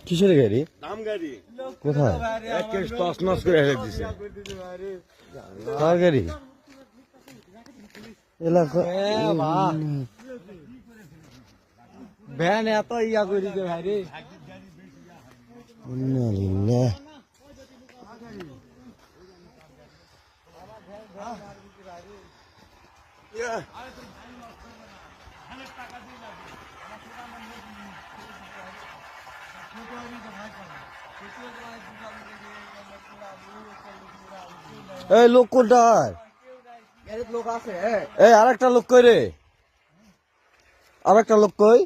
কিসের গাড়ি? দাম গাড়ি কোথায়? তছনছ করে হেলে দিছে। কার গাড়ি? এলাকা ভ্যান এত ইয়া করি দে ভাই রে। এই লোক কোনটায়? লোক আছে এই আরেকটা লোক কই রে? আরেকটা লোক কই?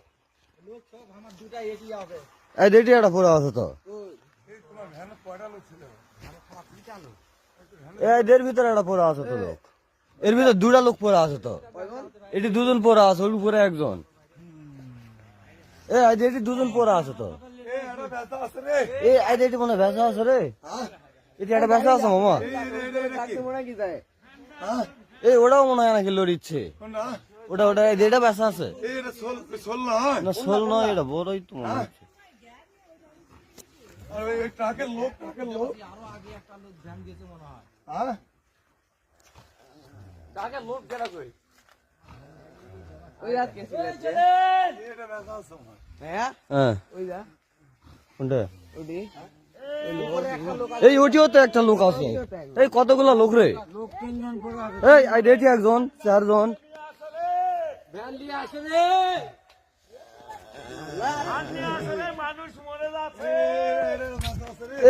লোক সব আমার দুটা এটি হবে। এই দেটি একটা পড়ে আছে তো। এই দের ভিতরে একটা পড়ে আছে তো লোক। এর ভিতরে দুটা লোক পড়ে আছে তো। এটি দুজন পড়ে আছে, ওর উপরে একজন। এই এটি দুজন পড়ে আছে তো। এই এটি মনে হয় ভেসা আছে রে। এটি একটা ভেসা আছে মামা। এই ওটাও মনে হয় নাকি লড়িচ্ছে। ওটা ওটা এটা ভেসা আছে না, শোল নয়, এটা বড়ই তো মনে হচ্ছে। হ্যাঁ কোনটা? এই ওটিও তো একটা লোক আছে। এই কতগুলো লোক রে? এই এটি একজন, চারজন।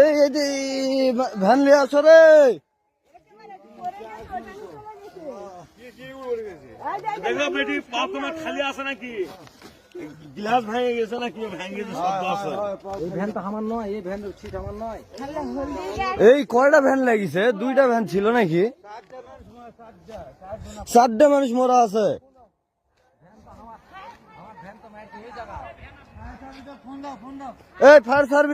এই ভ্যান নিয়ে আসো রে। দেখো বেটি পা তোমার খালি আছে নাকি? গ্লাস ভেঙে গেছে নাকি? ভেঙে গেছে শব্দ আছে। এই ভ্যান তো আমার নয়, এই ভ্যান সিট আমার নয়। এই কয়টা ভ্যান লাগিছে? দুইটা ভ্যান ছিল নাকি? 4টা মানুষ মরা আছে। এই ফায়ার সার্ভিস